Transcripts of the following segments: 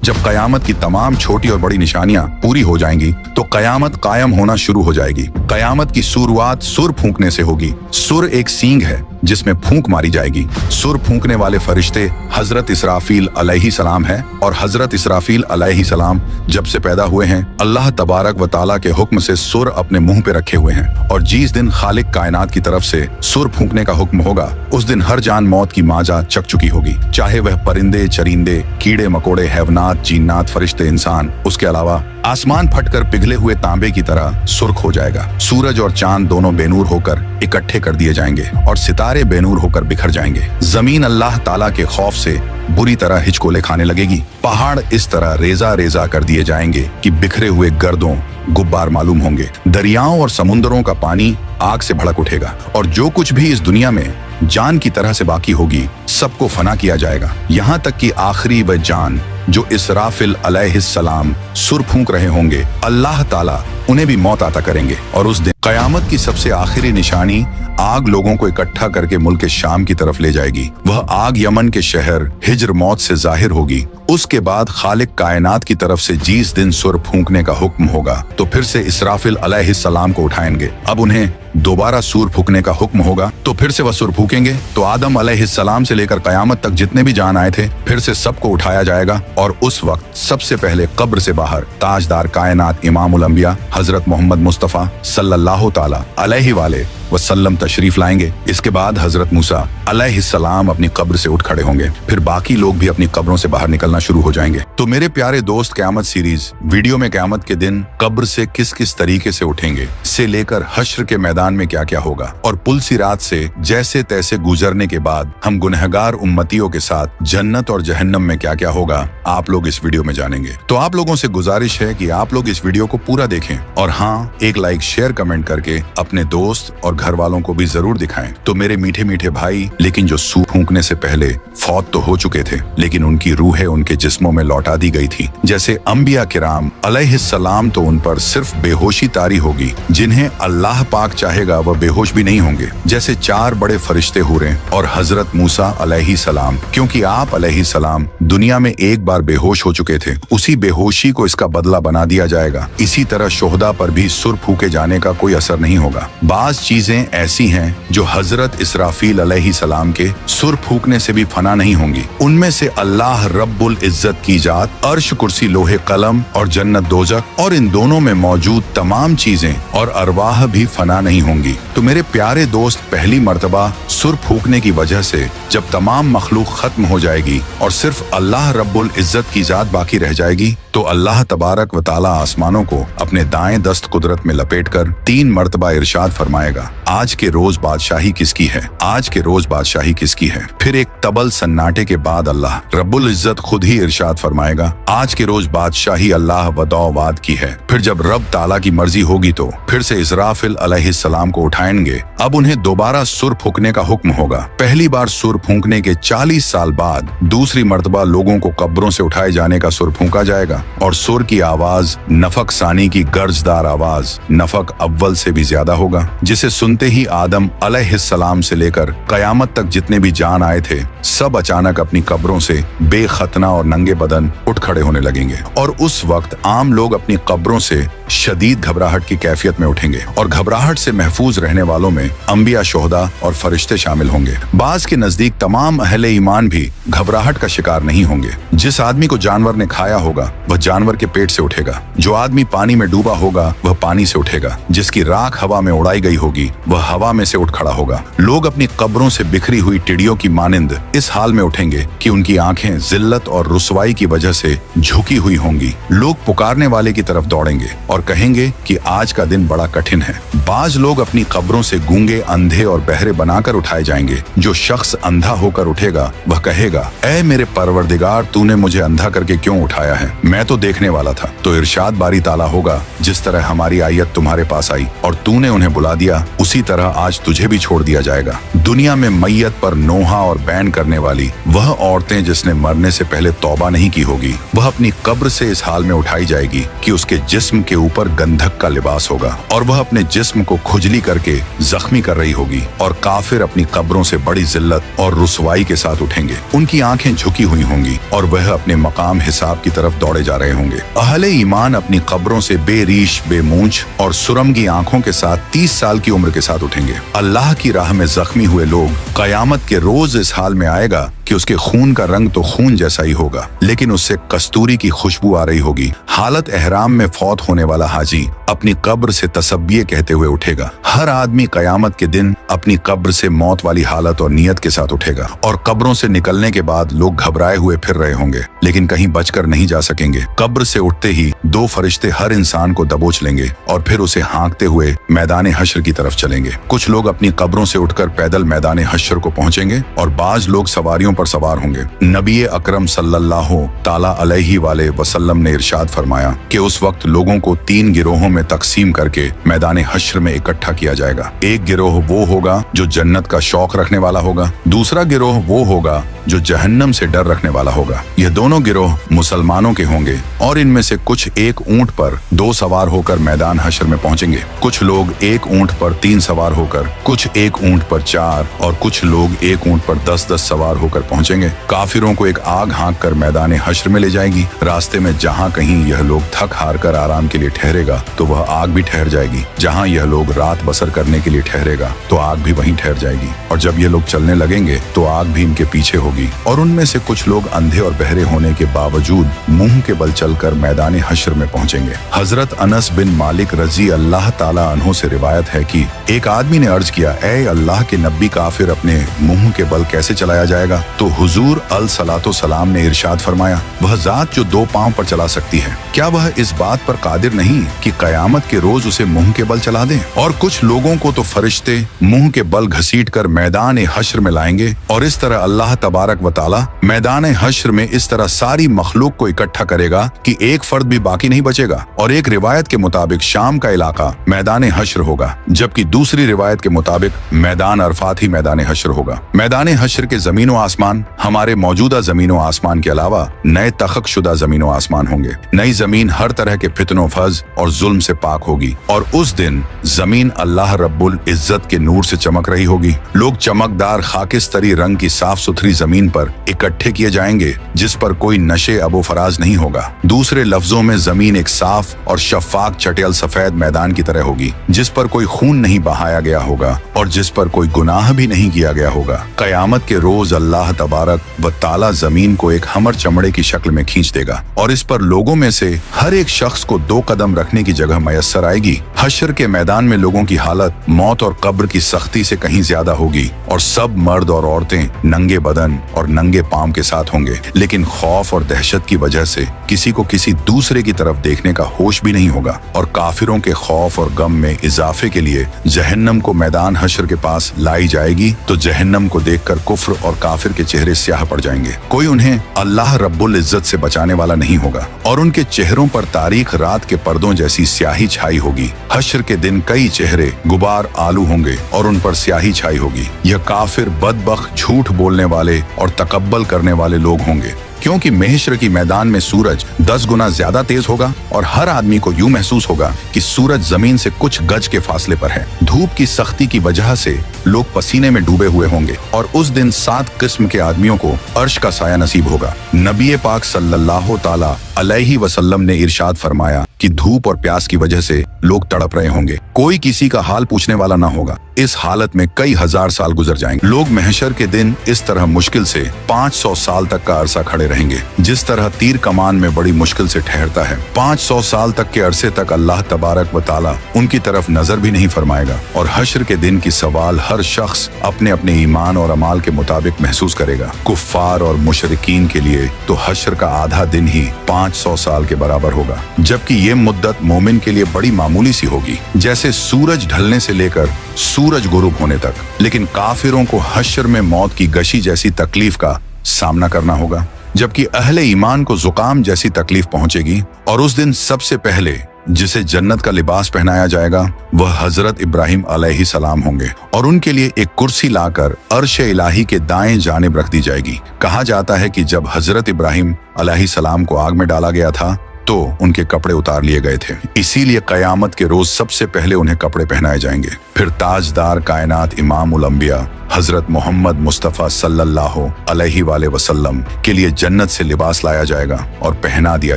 जब कयामत की तमाम छोटी और बड़ी निशानियां पूरी हो जाएंगी तो कयामत कायम होना शुरू हो जाएगी। कयामत की शुरुआत सुर फूंकने से होगी। सुर एक सींग है जिसमें फूंक मारी जाएगी। सुर फूंकने वाले फरिश्ते हजरत इसराफील अलैहिस्सलाम है और हजरत इसराफील अलैहिस्सलाम जब से पैदा हुए हैं अल्लाह तबारक व ताला के हुक्म से सुर अपने मुंह पे रखे हुए हैं और जिस दिन खालिक कायनात की तरफ से सुर फूंकने का हुक्म होगा उस दिन हर जान मौत की माजा चक चुकी होगी, चाहे वह परिंदे, चरिंदे, कीड़े मकोड़े, हैवनात, जिन्नात, फरिश्ते, इंसान। उसके अलावा आसमान फटकर पिघले हुए तांबे की तरह सुर्ख हो जाएगा। सूरज और चांद दोनों बेनूर होकर इकट्ठे कर दिए जाएंगे और सितारे बेनूर होकर बिखर जाएंगे। जमीन अल्लाह ताला के खौफ से बुरी तरह हिचकोले खाने लगेगी। पहाड़ इस तरह रेजा रेजा कर दिए जाएंगे कि बिखरे हुए गर्दों गुब्बार मालूम होंगे। दरियाओं और समुद्रों का पानी आग से भड़क उठेगा और जो कुछ भी इस दुनिया में जान की तरह से बाकी होगी सबको फना किया जाएगा, यहाँ तक कि आखिरी वह जान जो इसराफिल अलैहिस्सलाम सुर फूंक रहे होंगे अल्लाह ताला उन्हें भी मौत आता करेंगे। और उस दिन कयामत की सबसे आखिरी निशानी आग लोगों को इकट्ठा करके मुल्क शाम की तरफ ले जाएगी। वह आग यमन के शहर हिज्र मौत से जाहिर होगी। उसके बाद खालिक कायनात की तरफ से जिस दिन सुर फूंकने का हुक्म होगा तो फिर से इसराफिल अलैहिस्सलाम को उठाएंगे। अब उन्हें दोबारा सुर फूंकने का हुक्म होगा तो फिर से वह सुर फूंकेंगे तो आदम अलैहिस्सलाम से लेकर कयामत तक जितने भी जान आए थे फिर से सबको उठाया जाएगा और उस वक्त सबसे पहले कब्र से बाहर ताजदार कायनात इमामुल अंबिया हजरत मोहम्मद मुस्तफा सल्लल्लाहु ताला अलैहि वाले वसल्लम तशरीफ लाएंगे। इसके बाद हजरत मूसा अलैहिस्सलाम अपनी कब्र से उठ खड़े होंगे। फिर बाकी लोग भी अपनी कब्रों से बाहर निकलना शुरू हो जाएंगे। तो मेरे प्यारे दोस्त, क़यामत सीरीज वीडियो में क़यामत के दिन कब्र से किस किस तरीके से उठेंगे से लेकर हश्र के मैदान में क्या क्या होगा और पुल सिरात से जैसे तैसे गुजरने के बाद हम गुनहगार उम्मतियों के साथ जन्नत और जहन्नम में क्या क्या होगा आप लोग इस वीडियो में जानेंगे। तो आप लोगों से गुजारिश है कि आप लोग इस वीडियो को पूरा देखें और हाँ, एक लाइक शेयर कमेंट करके अपने दोस्त और घर वालों को भी जरूर दिखाएं। तो मेरे मीठे मीठे भाई, लेकिन जो सूर फूंकने से पहले फौत तो हो चुके थे लेकिन उनकी रूहें उनके जिस्मों में लौटा दी गई थी, जैसे अंबिया किराम अलैहिस्सलाम, तो उन पर सिर्फ बेहोशी तारी होगी। जिन्हें अल्लाह पाक चाहेगा वह बेहोश भी नहीं होंगे, जैसे 4 बड़े फरिश्ते हुरे और हजरत मूसा अलैहिस्सलाम। क्योंकि आप अलैहिस्सलाम दुनिया में एक बार बेहोश हो चुके थे, उसी बेहोशी को इसका बदला बना दिया जाएगा। इसी तरह शोहदा पर भी सुर फूके जाने का कोई असर नहीं होगा। बाज चीजें ऐसी हैं जो हजरत इसराफील अलैहिस्सलाम के सुर फूकने से भी फना नहीं होंगी। उनमें से अल्लाह रब्बुल इज्जत की जात, अर्श, कुर्सी, लोहे कलम और जन्नत दोजख और इन दोनों में मौजूद तमाम चीजें और अरवाह भी फना नहीं होंगी। तो मेरे प्यारे दोस्त, पहली मर्तबा सुर फूकने की वजह से जब तमाम मखलूक खत्म हो जाएगी और सिर्फ अल्लाह रब्बुल इज्जत की जात बाकी रह जाएगी तो अल्लाह तबारक व ताला आसमानों को अपने दाएं दस्त कुदरत में लपेटकर 3 मर्तबा इरशाद फरमाएगा, आज के रोज बादशाही किसकी है, आज के रोज बादशाही किसकी है। फिर एक तबल सन्नाटे के बाद अल्लाह रब्बुल इज्जत खुद ही इरशाद फरमाएगा, आज के रोज बादशाही अल्लाह वदौवाद की है। फिर जब रब ताला की मर्जी होगी तो फिर से इसराफिल अलैहिस्सलाम को उठाएंगे। अब उन्हें दोबारा सुर फूकने का हुक्म होगा। पहली बार सुर फूकने के 40 साल बाद दूसरी मर्तबा लोगों को कब्रों से उठाए जाने का सुर फूका जाएगा और सुर की आवाज नफक सानी की गर्जदार आवाज नफक अव्वल से भी ज्यादा होगा, जिसे सुनते ही आदम अलैहिस्सलाम से लेकर कयामत तक जितने भी जान आए थे सब अचानक अपनी कब्रों से बेखतना और नंगे बदन उठ खड़े होने लगेंगे। और उस वक्त आम लोग अपनी कब्रों से शदीद घबराहट की कैफियत में उठेंगे और घबराहट से महफूज रहने वालों में अंबिया, शोहदा और फरिश्ते शामिल होंगे। बाज के नजदीक तमाम अहले ईमान भी घबराहट का शिकार नहीं होंगे। जिस आदमी को जानवर ने खाया होगा वह जानवर के पेट से उठेगा, जो आदमी पानी में डूबा होगा वह पानी से उठेगा, जिसकी राख हवा में उड़ाई गई होगी वह हवा में से उठ खड़ा होगा। लोग अपनी कब्रों से बिखरी हुई टिड्डियों की मानिंद इस हाल में उठेंगे कि उनकी आंखें जिल्लत और रुसवाई की वजह से झुकी हुई होंगी। लोग पुकारने वाले की तरफ दौड़ेंगे और कहेंगे कि आज का दिन बड़ा कठिन है। बाज लोग अपनी कब्रों से गूंगे, अंधे और बहरे बनाकर उठाए जाएंगे। जो शख्स अंधा होकर उठेगा वह कहेगा, ऐ मेरे परवरदिगार, तूने मुझे अंधा करके क्यों उठाया है, मैं तो देखने वाला था। तो इरशाद बारी ताला होगा, जिस तरह हमारी आयत तुम्हारे पास आई और तूने उन्हें बुला दिया, उसी तरह आज तुझे भी छोड़ दिया जाएगा। दुनिया में मैयत पर नोहा और बैन करने वाली वह औरतें जिसने मरने से पहले तौबा नहीं की होगी, वह अपनी कब्र से इस हाल में उठाई जाएगी कि उसके जिस्म के ऊपर गंधक का लिबास होगा और वह अपने जिस्म को खुजली करके जख्मी कर रही होगी, और काफिर अपनी कब्रों से बड़ी जिल्लत और रुसवाई के साथ उठेंगे। उनकी आंखें झुकी हुई होंगी और वह अपने मकाम हिसाब की तरफ दौड़े जा रहे होंगे। अहले ईमान अपनी कब्रों से बेरीश, बेमूंछ और सुरमगी आंखों के साथ 30 साल की उम्र के साथ उठेंगे। अल्लाह की राह में जख्मी हुए लोग कयामत के रोज इस हाल में आएगा कि उसके खून का रंग तो खून जैसा ही होगा, लेकिन उससे कस्तूरी की खुशबू आ रही होगी। हालत एहराम में फौत होने वाला हाजी अपनी कब्र से तसब्बिये कहते हुए उठेगा। हर आदमी कयामत के दिन अपनी कब्र से मौत वाली हालत और नियत के साथ उठेगा, और कब्रों से निकलने के बाद लोग घबराए हुए फिर रहे होंगे, लेकिन कहीं बचकर नहीं जा सकेंगे। कब्र से उठते ही 2 फरिश्ते हर इंसान को दबोच लेंगे और फिर उसे हाँकते हुए मैदान हश्र की तरफ चलेंगे। कुछ लोग अपनी कब्रों से उठकर पैदल मैदान हश्र को पहुंचेंगे और बाज लोग सवारियों पर सवार होंगे। नबी अकरम सल्लल्लाहु ताला अलैहि वाले वसल्लम ने इरशाद फरमाया कि उस वक्त लोगों को 3 गिरोहों में तकसीम करके मैदान हश्र में इकट्ठा किया जाएगा। एक गिरोह वो होगा जो जन्नत का शौक रखने वाला होगा, दूसरा गिरोह वो होगा जो जहन्नम से डर रखने वाला होगा। यह दोनों गिरोह मुसलमानों के होंगे और इनमें से कुछ एक ऊंट पर 2 सवार होकर मैदान हश्र में पहुंचेंगे। कुछ लोग एक ऊंट पर 3 सवार होकर, कुछ एक ऊंट पर 4 और कुछ लोग एक ऊंट पर 10-10 सवार होकर पहुंचेंगे। काफिरों को एक आग हाँक कर मैदान हश्र में ले जाएगी। रास्ते में जहाँ कहीं यह लोग थक हार कर आराम के लिए ठहरेगा तो वह आग भी ठहर जाएगी। जहाँ यह लोग रात बसर करने के लिए ठहरेगा तो आग भी वहीं ठहर जाएगी। और जब ये लोग चलने लगेंगे तो आग भी इनके पीछे होगी। और उनमें से कुछ लोग अंधे और बहरे होने के बावजूद मुंह के बल चलकर मैदान हश्र में पहुंचेंगे। हजरत अनस बिन मालिक रजी अल्लाह ताला अन्हु से रिवायत है कि एक आदमी ने अर्ज किया, ऐ अल्लाह के नबी, काफिर अपने मुंह के बल कैसे चलाया जाएगा? तो हुजूर अलसलातो सलाम ने इरशाद फरमाया, वह जात जो 2 पांव पर चला सकती है, क्या वह इस बात पर कादिर नहीं कि कयामत के रोज उसे मुंह के बल चला दे? और कुछ लोगों को तो फरिश्ते मुंह के बल घसीट कर मैदान हश्र में लाएंगे, और इस तरह अल्लाह तबारक व ताला मैदान हश्र में इस तरह सारी मखलूक को इकट्ठा करेगा कि एक फर्द भी बाकी नहीं बचेगा। और एक रिवायत के मुताबिक शाम का इलाका मैदान हश्र होगा, जबकि दूसरी रिवायत के मुताबिक मैदान अरफात ही मैदान हश्र होगा। मैदान हश्र के जमीनो आसमान हमारे मौजूदा जमीनो आसमान के अलावा नए तखक शुदा जमीनो आसमान होंगे। नई जमीन हर तरह के फितनो फज और जुल्म से पाक होगी, और उस दिन जमीन अल्लाह रब्बुल इज्जत के नूर से चमक रही होगी। लोग चमकदार खाकिस्तरी रंग की साफ सुथरी जमीन पर इकट्ठे किए जाएंगे, जिस पर कोई नशे अबो फराज नहीं होगा। दूसरे लफ्जों में जमीन एक साफ और शफाक चटियल सफेद मैदान की तरह होगी, जिस पर कोई खून नहीं बहाया गया होगा और जिस पर कोई गुनाह भी नहीं किया गया होगा। कयामत के रोज अल्लाह तबारक व ताला जमीन को एक हमर चमड़े की शक्ल में खींच देगा, और इस पर लोगों में से हर एक शख्स को 2 कदम रखने की जगह मयस्सर आएगी। हश्र के मैदान में लोगों की हालत मौत और कब्र की सख्ती से कहीं ज्यादा होगी, और सब मर्द और औरतें नंगे बदन और नंगे पांव के साथ होंगे, लेकिन खौफ और दहशत की वजह से किसी को किसी दूसरे की तरफ देखने का होश भी नहीं होगा। और काफिरों के खौफ और गम में इजाफे के लिए जहन्नम को मैदान हश्र के पास लाई जाएगी, तो जहन्नम को देखकर कुफ्र और काफिर के चेहरे स्याह पड़ जाएंगे। कोई उन्हें अल्लाह रब्बुल इज्जत से बचाने वाला नहीं होगा, और उनके चेहरों पर तारीख रात के पर्दों जैसी स्याही छाई होगी। हश्र के दिन कई चेहरे गुबार आलू होंगे और उन पर स्याही छाई होगी। यह काफिर, बदबख्त, झूठ बोलने वाले और तकब्बल करने वाले लोग होंगे, क्योंकि महशर की मैदान में सूरज 10 गुना ज्यादा तेज होगा, और हर आदमी को यूं महसूस होगा कि सूरज जमीन से कुछ गज के फासले पर है। धूप की सख्ती की वजह से लोग पसीने में डूबे हुए होंगे, और उस दिन 7 किस्म के आदमियों को अर्श का साया नसीब होगा। नबी पाक सल्लल्लाहु ताला अलैहि वसल्लम ने इरशाद फरमाया कि धूप और प्यास की वजह से लोग तड़प रहे होंगे। कोई किसी का हाल पूछने वाला ना होगा। इस हालत में कई हजार साल गुजर जाएंगे। लोग महशर के दिन इस तरह मुश्किल से 500 साल तक का अरसा खड़े रहेंगे, जिस तरह तीर कमान में बड़ी मुश्किल से ठहरता है। 500 साल तक के अरसे तक अल्लाह तबारक व ताला उनकी तरफ नजर भी नहीं फरमाएगा, और हश्र के दिन की सवाल हर शख्स अपने अपने ईमान और अमाल के मुताबिक महसूस करेगा। कुफ्फार और मुशरिकीन के लिए तो हश्र का आधा दिन ही 500 साल के बराबर होगा, जबकि ये मुद्दत मोमिन के लिए बड़ी मामूली सी होगी, जैसे सूरज ढलने से लेकर सूरज गुरूब होने तक। लेकिन काफिरों को हश्र में मौत की गशी जैसी तकलीफ का सामना करना होगा, जबकि अहले ईमान को जुकाम जैसी तकलीफ पहुंचेगी। और उस दिन सबसे पहले जिसे जन्नत का लिबास पहनाया जाएगा वह हजरत इब्राहिम अलैहिस्सलाम होंगे और उनके लिए एक कुर्सी लाकर अर्श इलाही के दाएं जानिब रख दी जाएगी। कहा जाता है कि जब हजरत इब्राहिम अलैहिस्सलाम को आग में डाला गया था तो उनके कपड़े उतार लिए गए थे, इसीलिए कयामत के रोज सबसे पहले उन्हें कपड़े पहनाए जाएंगे। फिर ताजदार कायनात इमाम उल अंबिया हजरत मोहम्मद मुस्तफ़ा सल्लल्लाहु अलैहि वसल्लम के लिए जन्नत से लिबास लाया जाएगा और पहना दिया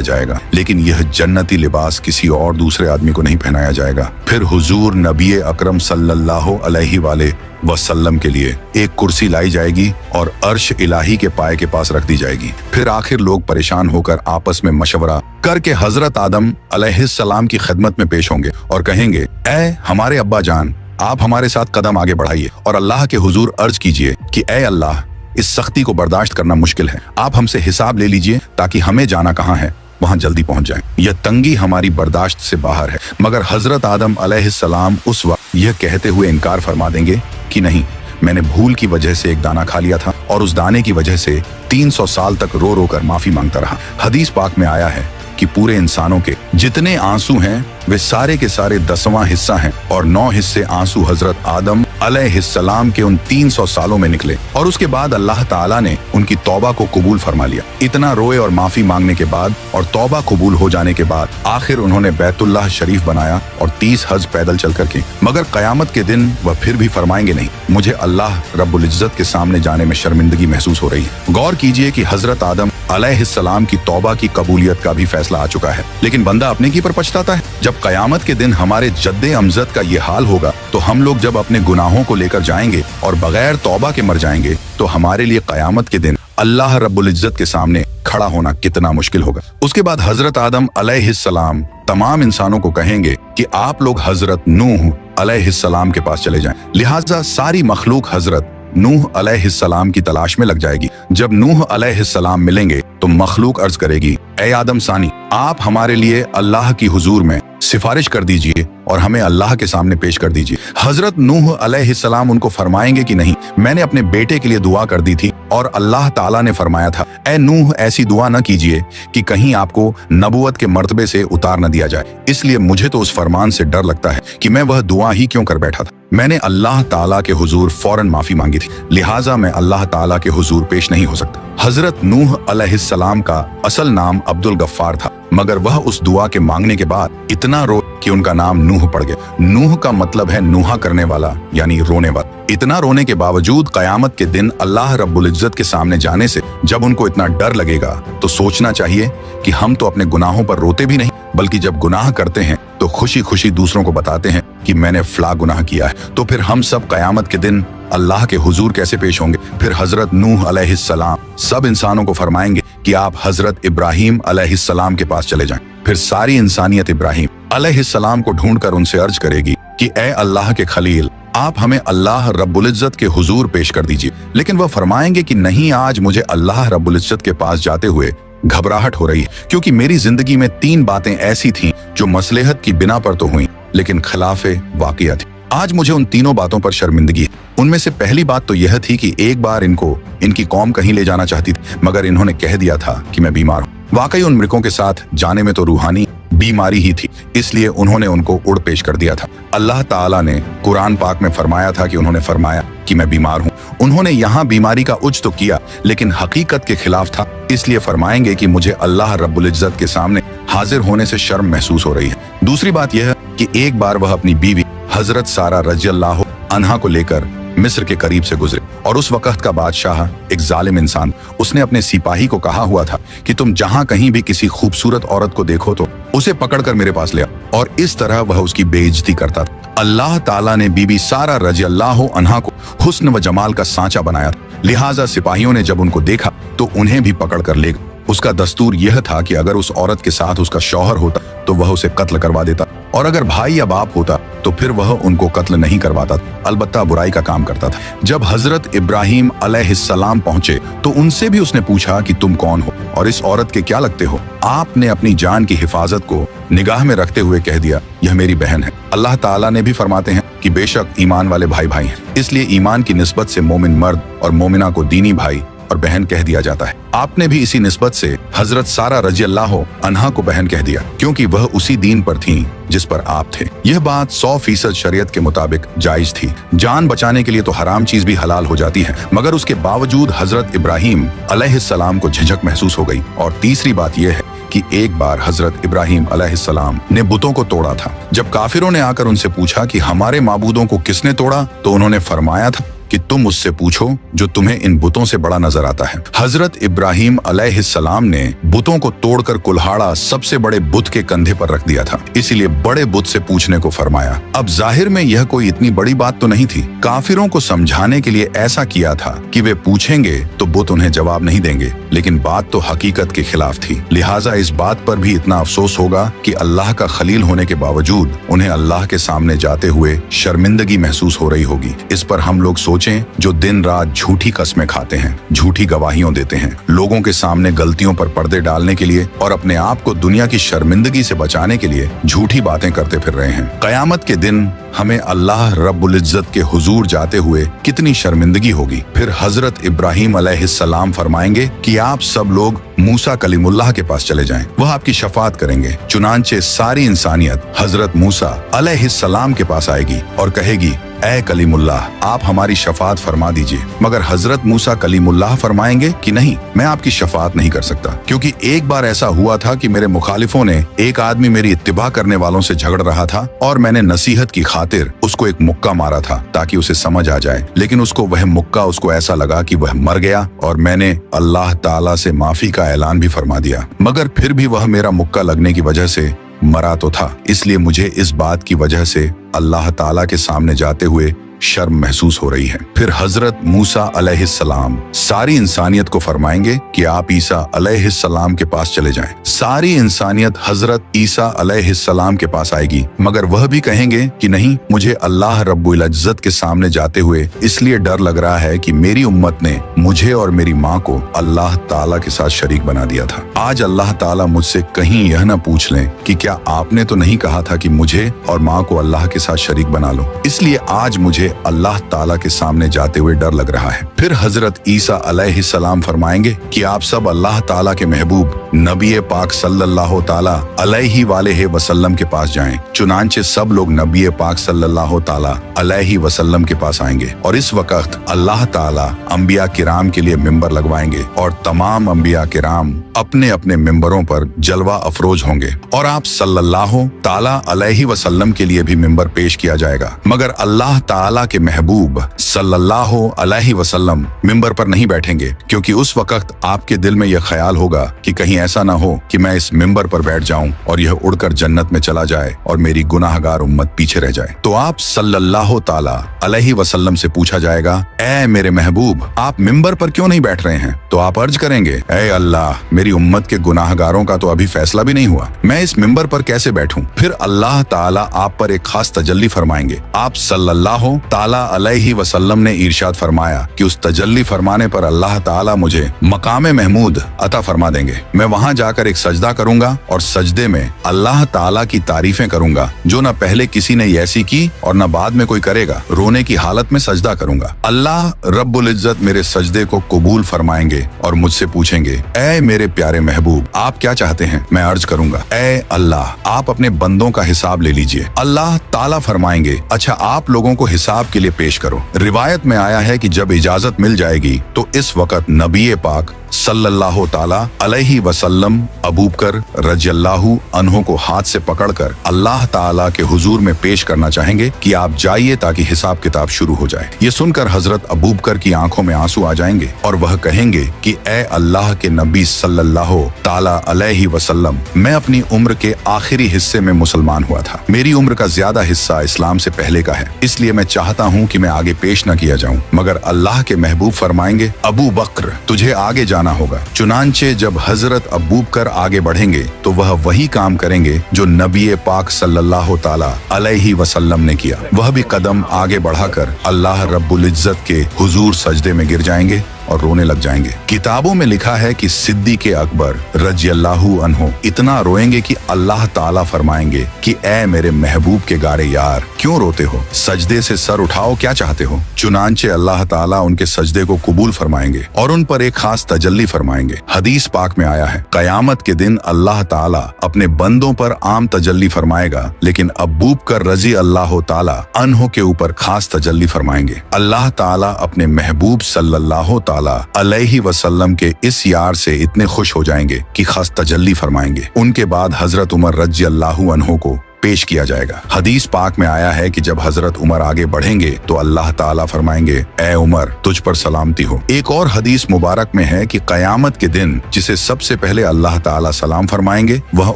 जाएगा, लेकिन यह जन्नती लिबास किसी और दूसरे आदमी को नहीं पहनाया जाएगा। फिर हुजूर नबी अकरम सल्लल्लाहु अलैहि वसल्लम के लिए एक कुर्सी लाई जाएगी और अर्श इलाही के पाए के पास रख दी जाएगी। फिर आखिर लोग परेशान होकर आपस में मशवरा करके हजरत आदम अलैहिस्सलाम की खिदमत में पेश होंगे और कहेंगे, ऐ हमारे अब्बा जान, आप हमारे साथ कदम आगे बढ़ाइए और अल्लाह के हुजूर अर्ज कीजिए कि ऐ अल्लाह, इस सख्ती को बर्दाश्त करना मुश्किल है, आप हमसे हिसाब ले लीजिए ताकि हमें जाना कहाँ है वहां जल्दी पहुंच जाएं। यह तंगी हमारी बर्दाश्त से बाहर है। मगर हजरत आदम अलैहिस्सलाम उस वक्त यह कहते हुए इनकार फरमा देंगे कि नहीं, मैंने भूल की वजह से एक दाना खा लिया था और उस दाने की वजह से 300 साल तक रो रो कर माफी मांगता रहा। हदीस पाक में आया है कि पूरे इंसानों के जितने आंसू हैं वे सारे के सारे 10वां हिस्सा हैं और 9 हिस्से आंसू हजरत आदम अलैहिस्सलाम के उन 300 सालों में निकले और उसके बाद अल्लाह ताला ने उनकी तौबा को कबूल फरमा लिया। इतना रोए और माफी मांगने के बाद और तौबा कबूल हो जाने के बाद आखिर उन्होंने बैतुल्लाह शरीफ बनाया और 30 हज पैदल चल कर की। मगर कयामत के दिन वह फिर भी फरमाएंगे, नहीं, मुझे अल्लाह रब्बुल इज्जत के सामने जाने में शर्मिंदगी महसूस हो रही है। गौर कीजिए कि हजरत आदम अलैहिस्सलाम की तौबा की कबूलियत का भी फैसला आ चुका है, लेकिन बंदा अपने की पर पछताता है। जब कयामत के दिन हमारे जद्दे अमजद का ये हाल होगा तो हम लोग जब अपने गुनाहों को लेकर जाएंगे और बगैर तौबा के मर जाएंगे तो हमारे लिए कयामत के दिन अल्लाह रब्बुल इज्जत के सामने खड़ा होना कितना मुश्किल होगा। उसके बाद हजरत आदम अलैहिस्सलाम तमाम इंसानों को कहेंगे कि आप लोग हजरत नूह अलैहिस्सलाम के पास चले जाएं। लिहाजा सारी मखलूक हजरत नूह अलैहिस्सलाम की तलाश में लग जाएगी। जब नूह अलैहिस्सलाम मिलेंगे तो मखलूक अर्ज करेगी, ए आदम सानी, आप हमारे लिए अल्लाह की हुजूर में सिफारिश कर दीजिए और हमें अल्लाह के सामने पेश कर दीजिए। हजरत नूह अलैहिस्सलाम उनको फरमाएंगे कि नहीं, मैंने अपने बेटे के लिए दुआ कर दी थी और अल्लाह ताला ने फरमाया था, ए नूह, ऐसी दुआ न कीजिए कि कहीं आपको नबुवत के मर्तबे से उतार न दिया जाए। इसलिए मुझे तो उस फरमान से डर लगता है कि मैं वह दुआ ही क्यों कर बैठा था। मैंने अल्लाह ताला के हुजूर फौरन माफी मांगी थी, लिहाजा मैं अल्लाह ताला के हुजूर पेश नहीं हो सकता। हजरत नूह अलैहिस्सलाम का असल नाम अब्दुल गफ्फार था, मगर वह उस दुआ के मांगने के बाद इतना रो कि उनका नाम नूह पड़ गया। नूह का मतलब है नूहा करने वाला, यानी रोने वाला। इतना रोने के बावजूद कयामत के दिन अल्लाह रब्बुल इज्जत के सामने जाने से जब उनको इतना डर लगेगा तो सोचना चाहिए कि हम तो अपने गुनाहों पर रोते भी नहीं, बल्कि जब गुनाह करते हैं तो खुशी खुशी दूसरों को बताते हैं कि मैंने फला गुनाह किया है। तो फिर हम सब कयामत के दिन अल्लाह के हुजूर कैसे पेश होंगे? फिर हजरत नूह अलैहिस्सलाम सब इंसानों को फरमाएंगे कि आप हजरत इब्राहिम अलैहिस्सलाम के पास चले जाएं। फिर सारी इंसानियत इब्राहिम अलैहिस्सलाम को ढूंढकर उनसे अर्ज करेगी कि ए अल्लाह के खलील, आप हमें अल्लाह रब्बुल इज्जत के हुजूर पेश कर दीजिए। लेकिन वह फरमाएंगे कि नहीं, आज मुझे अल्लाह रब्बुल इज्जत के पास जाते हुए घबराहट हो रही है, क्योंकि मेरी जिंदगी में 3 बातें ऐसी थीं जो मसलहत की बिना पर तो हुई लेकिन खिलाफे वाक़िया थी। आज मुझे उन तीनों बातों पर शर्मिंदगी है। उनमें से पहली बात तो यह थी कि एक बार इनको इनकी कौम कहीं ले जाना चाहती थी, मगर इन्होंने कह दिया था कि मैं बीमार हूँ। वाकई उन मृगों के साथ जाने में तो रूहानी बीमारी ही थी, इसलिए उन्होंने उनको उड़ पेश कर दिया था। अल्लाह ताला ने कुरान पाक में फरमाया था कि उन्होंने फरमाया कि मैं बीमार हूँ। उन्होंने यहाँ बीमारी का उज तो किया लेकिन हकीकत के खिलाफ था, इसलिए फरमाएंगे कि मुझे अल्लाह रब्बुल इज्जत के सामने हाजिर होने से शर्म महसूस हो रही है। दूसरी बात यह कि एक बार वह अपनी बीवी हजरत सारा रज़ियल्लाहु अन्हा को लेकर मिस्र के करीब से गुजरे और उस वक्त का बादशाह एक जालिम इंसान, उसने अपने सिपाही को कहा हुआ था कि तुम जहां कहीं भी किसी खूबसूरत औरत को देखो तो उसे पकड़कर मेरे पास ले आओ, और इस तरह वह उसकी बेइज्जती करता था। अल्लाह ताला ने बीबी सारा रज़ियल्लाहु अन्हा को हुस्न व जमाल का सांचा बनाया था, लिहाजा सिपाहियों ने जब उनको देखा तो उन्हें भी पकड़ कर ले गए। उसका दस्तूर यह था कि अगर उस औरत के साथ उसका शौहर होता तो वह उसे कत्ल करवा देता, और अगर भाई या बाप होता तो फिर वह उनको कत्ल नहीं करवाता, अलबत्ता बुराई का काम करता था। जब हजरत इब्राहिम अलैहिस्सलाम पहुंचे तो उनसे भी उसने पूछा कि तुम कौन हो और इस औरत के क्या लगते हो? आपने अपनी जान की हिफाजत को निगाह में रखते हुए कह दिया, यह मेरी बहन है। अल्लाह ताला ने भी फरमाते हैं कि बेशक ईमान वाले भाई भाई हैं, इसलिए ईमान की निस्बत से मोमिन मर्द और मोमिना को दीनी भाई और बहन कह दिया जाता है। आपने भी इसी निस्बत से हजरत सारा रजी अल्लाह अन्हा को बहन कह दिया, क्योंकि वह उसी दीन पर थीं जिस पर आप थे। यह बात 100% शरीयत के मुताबिक जायज थी। जान बचाने के लिए तो हराम चीज भी हलाल हो जाती है, मगर उसके बावजूद हजरत इब्राहिम अलैहिस्सलाम को झिझक महसूस हो गई। और तीसरी बात यह है कि एक बार हजरत इब्राहिम अलैहिस्सलाम ने बुतों को तोड़ा था। जब काफिरों ने आकर उनसे पूछा कि हमारे माबूदों को किसने तोड़ा, तो उन्होंने फरमाया था कि तुम उससे पूछो जो तुम्हें इन बुतों से बड़ा नजर आता है। हजरत इब्राहिम अलैहिस्सलाम ने बुतों को तोड़कर कुल्हाड़ा सबसे बड़े बुत के कंधे पर रख दिया था, इसीलिए बड़े बुत से पूछने को फरमाया। अब जाहिर में यह कोई इतनी बड़ी बात तो नहीं थी। काफिरों को समझाने के लिए ऐसा किया था कि वे पूछेंगे तो बुत उन्हें जवाब नहीं देंगे, लेकिन बात तो हकीकत के खिलाफ थी। लिहाजा इस बात पर भी इतना अफसोस होगा कि अल्लाह का खलील होने के बावजूद उन्हें अल्लाह के सामने जाते हुए शर्मिंदगी महसूस हो रही होगी। इस पर हम लोग सोचें जो दिन रात झूठी कस्में खाते हैं, झूठी गवाहियां देते हैं, लोगों के सामने गलतियों पर पर्दे डालने के लिए और अपने आप को दुनिया की शर्मिंदगी से बचाने के लिए झूठी बातें करते फिर रहे हैं। कयामत के दिन हमें अल्लाह रब्बुल इज्जत के हुजूर जाते हुए कितनी शर्मिंदगी होगी। फिर हजरत इब्राहिम अलैहिस्सलाम फरमाएंगे कि आप सब लोग मूसा कलीमुल्लाह के पास चले जाएं, वह आपकी शफाअत करेंगे। चुनांचे सारी इंसानियत हजरत मूसा अलैहिस्सलाम के पास आएगी और कहेगी, ऐ कलीमुल्लाह, आप हमारी शफाअत फरमा दीजिए। मगर हजरत मूसा कलीमुल्लाह फरमाएंगे कि नहीं, मैं आपकी शफाअत नहीं कर सकता, क्योंकि एक बार ऐसा हुआ था कि मेरे मुखालिफों ने एक आदमी मेरी इत्तिबा करने वालों से झगड़ रहा था और मैंने नसीहत की खातिर उसको एक मुक्का मारा था ताकि उसे समझ आ जाए, लेकिन उसको वह मुक्का उसको ऐसा लगा कि वह मर गया और मैंने अल्लाह ताला से माफी का ऐलान भी फरमा दिया, मगर फिर भी वह मेरा मुक्का लगने की वजह से मरा तो था। इसलिए मुझे इस बात की वजह से अल्लाह ताला के सामने जाते हुए शर्म महसूस हो रही है। फिर हजरत मूसा अलैहिस्सलाम सारी इंसानियत को फरमाएंगे कि आप ईसा अलैहिस्सलाम के पास चले जाएं। सारी इंसानियत हजरत ईसा अलैहिस्सलाम के पास आएगी, मगर वह भी कहेंगे कि नहीं, मुझे अल्लाह रब्बुल इज्जत के सामने जाते हुए इसलिए डर लग रहा है कि मेरी उम्मत ने मुझे और मेरी माँ को अल्लाह ताला के साथ शरीक बना दिया था। आज अल्लाह ताला मुझसे कहीं यह न पूछ लें कि क्या आपने तो नहीं कहा था कि मुझे और माँ को अल्लाह के साथ शरीक बना लो। इसलिए आज मुझे अल्लाह ताला के सामने जाते हुए डर लग रहा है। फिर हजरत ईसा अलैहिस्सलाम फरमाएंगे कि आप सब अल्लाह ताला के महबूब नबी पाक सल्लल्लाहु ताला अलैहि वालेहि वसल्लम के पास जाएं। चुनांचे सब लोग नबी पाक सल्लल्लाहु ताला अलैहि वसल्लम के पास आएंगे और इस वक्त अल्लाह ताला अंबिया किराम के लिए मिंबर लगवाएंगे और तमाम अंबिया किराम अपने अपने मिंबरों पर जलवा अफरोज होंगे और आप सल्लल्लाहु ताला अलैहि वसल्लम के लिए भी मिंबर पेश किया जाएगा। मगर अल्लाह ताला के महबूब सल्लल्लाहु अलैहि वसल्लम मिंबर पर नहीं बैठेंगे, क्योंकि उस वक्त आपके दिल में यह ख्याल होगा कि कहीं ऐसा ना हो कि मैं इस मिंबर पर बैठ जाऊं और यह उड़कर जन्नत में चला जाए और मेरी गुनाहगार उम्मत पीछे रह जाए। तो आप सल्लल्लाहु ताला अलैहि वसल्लम से पूछा जाएगा, ऐ मेरे महबूब, आप मिंबर पर क्यों नहीं बैठ रहे हैं? तो आप अर्ज करेंगे, ऐ अल्लाह, मेरी उम्मत के गुनाहगारों का तो अभी फैसला भी नहीं हुआ, मैं इस मिंबर पर कैसे बैठूं? फिर अल्लाह ताला आप पर एक खास तजल्ली फरमाएंगे। आप सल्लल्लाहु ताला अलैहि वसल्लम ने इरशाद फरमाया कि उस तजल्ली फरमाने पर अल्लाह ताला मुझे मकाम महमूद अता फरमा देंगे। मैं वहां जाकर एक सजदा करूंगा और सजदे में अल्लाह ताला की तारीफें करूंगा जो न पहले किसी ने ऐसी की और न बाद में कोई करेगा। रोने की हालत में सजदा करूंगा। अल्लाह रब्बुल इज्जत मेरे सजदे को कबूल फरमाएंगे और मुझसे पूछेंगे, ऐ मेरे प्यारे महबूब, आप क्या चाहते हैं? मैं अर्ज करूंगा, ऐ अल्लाह, आप अपने बंदों का हिसाब ले लीजिए। अल्लाह ताला फरमाएंगे, अच्छा आप लोगों को हिसाब के लिए पेश करो। रिवायत में आया है कि जब इजाजत मिल जाएगी तो इस वक्त नबी पाक सल्लल्लाहु ताला अलैहि वसल्लम अबू बकर रज़ियल्लाहु अन्हु को हाथ से पकड़कर अल्लाह ताला के हुजूर में पेश करना चाहेंगे कि आप जाइए ताकि हिसाब किताब शुरू हो जाए। ये सुनकर हजरत अबू बकर की आंखों में आंसू आ जाएंगे और वह कहेंगे कि ए अल्लाह के नबी सल्लल्लाहु ताला अलैहि वसल्लम, मैं अपनी उम्र के आखिरी हिस्से में मुसलमान हुआ था। मेरी उम्र का ज्यादा हिस्सा इस्लाम से पहले का है, इसलिए मैं चाहता हूँ कि मैं आगे पेश न किया जाऊँ। मगर अल्लाह के महबूब फरमाएंगे, अबू बकर, तुझे आगे जाना होगा। चुनांचे जब हजरत अबू बकर आगे बढ़ेंगे तो वह वही काम करेंगे जो नबी पाक सल्लल्लाहु ताला अलैहि वसल्लम ने किया। वह भी कदम आगे बढ़ाकर अल्लाह रब्बुल इज्जत के हुजूर सजदे में गिर जाएंगे और रोने लग जाएंगे। किताबों में लिखा है कि सिद्दीक़ अकबर रज़ियल्लाहु अन्हु इतना रोएंगे कि अल्लाह ताला फरमाएंगे कि ऐ मेरे महबूब के गारे यार, क्यों रोते हो? सजदे से सर उठाओ, क्या चाहते हो? चुनांचे अल्लाह ताला उनके सजदे को कबूल फरमाएंगे और उन पर एक खास तजल्ली फरमाएंगे। हदीस पाक में आया है, कयामत के दिन अल्लाह ताला अपने बंदों पर आम तजल्ली फरमाएगा, लेकिन अबू बकर रज़ी अल्लाह ताला अन्हु के ऊपर खास तजल्ली फरमाएंगे। अल्लाह ताला अपने महबूब सल्लल्लाहु ताला अलैहि वसल्लम के इस यार से इतने खुश हो जाएंगे कि खास तजल्ली फरमाएंगे। उनके बाद हजरत उमर रज़ी अल्लाहु अन्हु को पेश किया जाएगा। हदीस पाक में आया है कि जब हजरत उमर आगे बढ़ेंगे तो अल्लाह ताला फरमाएंगे, ऐ उमर, तुझ पर सलामती हो। एक और हदीस मुबारक में है कि कयामत के दिन जिसे सबसे पहले अल्लाह ताला सलाम फरमाएंगे वह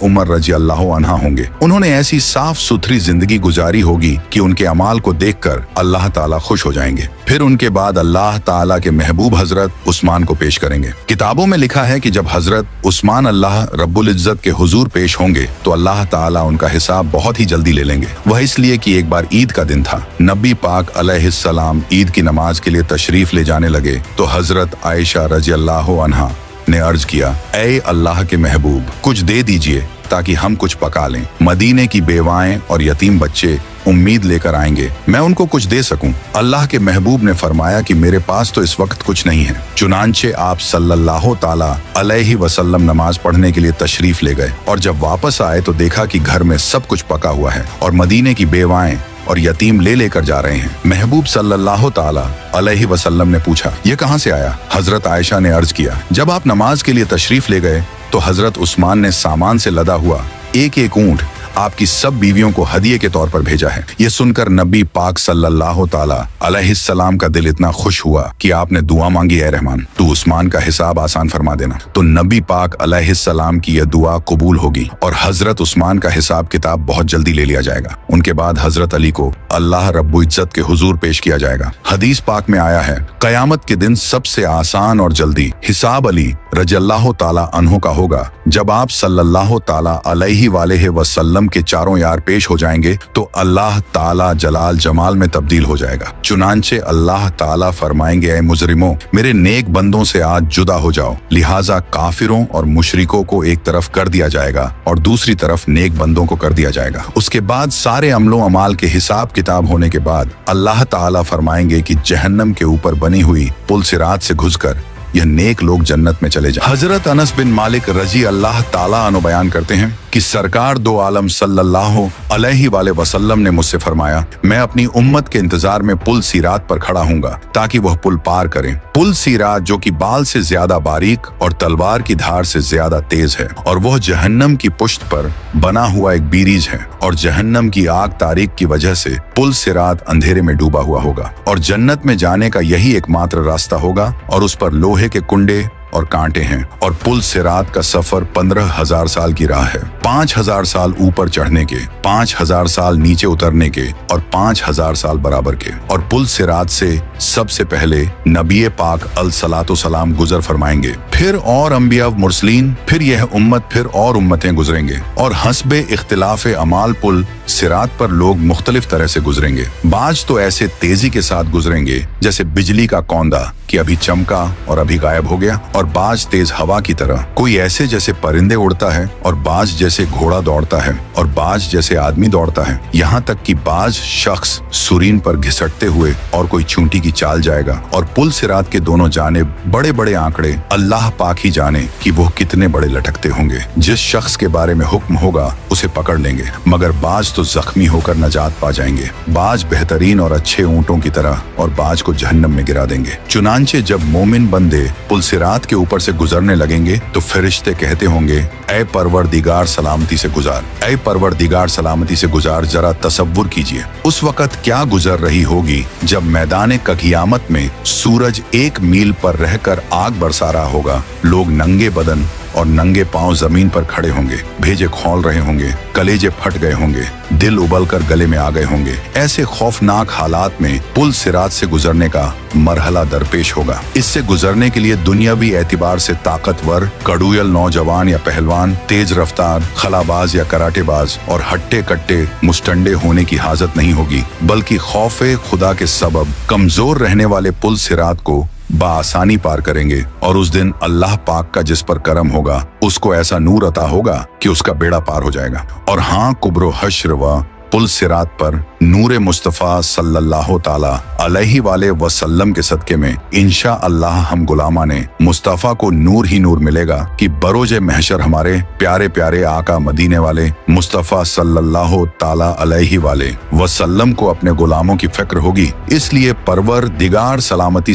उमर रज़ी अल्लाह अन्हा होंगे। उन्होंने ऐसी साफ सुथरी जिंदगी गुजारी होगी कि उनके अमाल को देखकर अल्लाह ताला खुश हो जाएंगे। फिर उनके बाद अल्लाह ताला के महबूब हजरत उस्मान को पेश करेंगे। किताबों में लिखा है कि जब हजरत उस्मान अल्लाह रब्बुल इज्जत के हुजूर पेश होंगे तो अल्लाह ताला उनका हिसाब बहुत ही जल्दी ले लेंगे। वह इसलिए कि एक बार ईद का दिन था। नबी पाक अलैहिस्सलाम ईद की नमाज के लिए तशरीफ ले जाने लगे तो हजरत आयशा रज़ियल्लाहु अन्हा ने अर्ज किया, ऐ अल्लाह के महबूब, कुछ दे दीजिए ताकि हम कुछ पका लें। मदीने की बेवाएं और यतीम बच्चे उम्मीद लेकर आएंगे, मैं उनको कुछ दे सकूं। अल्लाह के महबूब ने फरमाया कि मेरे पास तो इस वक्त कुछ नहीं है। चुनांचे आप सल्लल्लाहु ताला अलैहि वसल्लम नमाज पढ़ने के लिए तशरीफ ले गए और जब वापस आए तो देखा कि घर में सब कुछ पका हुआ है और मदीने की बेवाएं और यतीम लेकर जा रहे हैं। महबूब सल्लल्लाहु ताला अलैहि वसल्लम ने पूछा, ये कहां से आया? हजरत आयशा ने अर्ज किया, जब आप नमाज के लिए तशरीफ ले गए तो हजरत उस्मान ने सामान से लदा हुआ एक एक ऊंट आपकी सब बीवियों को हदिये के तौर पर भेजा है। ये सुनकर नबी पाक सल्लल्लाहु ताला अलैहिस्सलाम का दिल इतना खुश हुआ कि आपने दुआ मांगी, ऐ रहमान, तू उस्मान का हिसाब आसान फरमा देना। तो नबी पाक अलैहिस्सलाम की यह दुआ कबूल होगी और हजरत उस्मान का हिसाब किताब बहुत जल्दी ले लिया जाएगा। उनके बाद हजरत अली को अल्लाह रब्बुल इज्जत के हुजूर पेश किया जाएगा। हदीस पाक में आया है, कयामत के दिन सबसे आसान और जल्दी हिसाब अली रज़ियल्लाहु ताला अन्हु का होगा। जब आप सल्लल्लाहु ताला अलैहि वसल्लम के चारों यार पेश हो जाएंगे तो अल्लाह ताला जलाल जमाल में तब्दील हो जाएगा। चुनांचे अल्लाह ताला फरमाएंगे, ऐ मुजरिमों, मेरे नेक बंदों से आज जुदा हो जाओ। लिहाजा काफिरों और मुशरिकों को एक तरफ कर दिया जाएगा और दूसरी तरफ नेक बंदों को कर दिया जाएगा। उसके बाद सारे अमलों अमाल के हिसाब किताब होने के बाद अल्लाह ताला फरमाएंगे कि जहन्नम के ऊपर बनी हुई पुल सिरात से घुसकर यह नेक लोग जन्नत में चले जाएं। हजरत अनस बिन मालिक रजी अल्लाह ताला अन्हु बयान करते हैं कि सरकार दो आलम सल्लल्लाहु अलैहि वसल्लम ने मुझसे फरमाया, मैं अपनी उम्मत के इंतजार में पुल सिरात पर खड़ा हूँगा ताकि वह पुल पार करें। पुल सिरात जो कि बाल से ज्यादा बारीक और तलवार की धार से ज्यादा तेज है और वह जहन्नम की पुश्त पर बना हुआ एक बीरीज है और जहन्नम की आग तारीक की वजह से पुल सिरात अंधेरे में डूबा हुआ होगा और जन्नत में जाने का यही एकमात्र रास्ता होगा और उस पर लोहे के कुंडे और कांटे हैं और पुल सिरात का सफर 15,000 साल की राह है। 5,000 साल ऊपर चढ़ने के, 5,000 साल नीचे उतरने के और 5,000 साल बराबर के। और पुल सिरात से सबसे पहले नबी पाक अलसलातु सलाम गुजर फरमाएंगे, फिर और अंबिया मुरसलीन, फिर यह उम्मत, फिर और उम्मतें गुजरेंगे और हस्बे इख्तिलाफ अमाल पुल सिरात पर लोग मुख्तलिफ तरह से गुजरेंगे। बाज तो ऐसे तेजी के साथ गुजरेंगे जैसे बिजली का कौंदा कि अभी चमका और अभी गायब हो गया, और बाज तेज हवा की तरह, कोई ऐसे जैसे परिंदे उड़ता है और बाज जैसे घोड़ा दौड़ता है और बाज जैसे आदमी दौड़ता है। यहाँ तक कि बाज शख्स सुरीन पर घिसटते हुए और कोई चूंटी की चाल जाएगा। और पुल सिरात के दोनों जानिब बड़े बड़े आंकड़े, अल्लाह पाक ही जाने कि वो कितने बड़े लटकते होंगे। जिस शख्स के बारे में हुक्म होगा उसे पकड़ लेंगे, मगर बाज तो जख्मी होकर नजात पा जाएंगे। बाज बेहतरीन और अच्छे ऊंटों की तरह और बाज को जहन्नम में गिरा देंगे। चुनांचे जब मोमिन बंदे पुल सिरात के ऊपर से गुजरने लगेंगे तो फरिश्ते कहते होंगे, ऐ परवरदिगार सलामती से गुजार, ऐ परवरदिगार सलामती से गुजार। जरा तसव्वुर कीजिए उस वक्त क्या गुजर रही होगी जब मैदान क़यामत में सूरज 1 मील पर रहकर आग बरसा रहा होगा। लोग नंगे बदन और नंगे पांव जमीन पर खड़े होंगे, भेजे खौल रहे होंगे, कलेजे फट गए होंगे, दिल उबलकर गले में आ गए होंगे। ऐसे खौफनाक हालात में पुल सिरात से गुजरने का मरहला दरपेश होगा। इससे गुजरने के लिए दुनियावी एतबार से ताकतवर, कड़ूयल नौजवान या पहलवान, तेज रफ्तार, खलाबाज या कराटेबाज और हट्टे कट्टे मुस्टंडे होने की हाजत नहीं होगी, बल्कि खौफे खुदा के सबब कमजोर रहने वाले पुल सिरात को बआसानी पार करेंगे। और उस दिन अल्लाह पाक का जिस पर करम होगा उसको ऐसा नूर अता होगा कि उसका बेड़ा पार हो जाएगा। और हाँ, कुब्रो हश्र व पुल सिरात पर नूरे मुस्तफ़ा सल्लल्लाहु ताला अलैहि वाले वसल्लम के सदके में इंशा अल्लाह हम गुलामा ने मुस्तफ़ा को नूर ही नूर मिलेगा कि बरोजे महशर हमारे प्यारे प्यारे आका मदीने वाले मुस्तफ़ा सल्लल्लाहु ताला अलैहि वाले वसल्लम को अपने गुलामों की फिक्र होगी। इसलिए परवरदिगार सलामती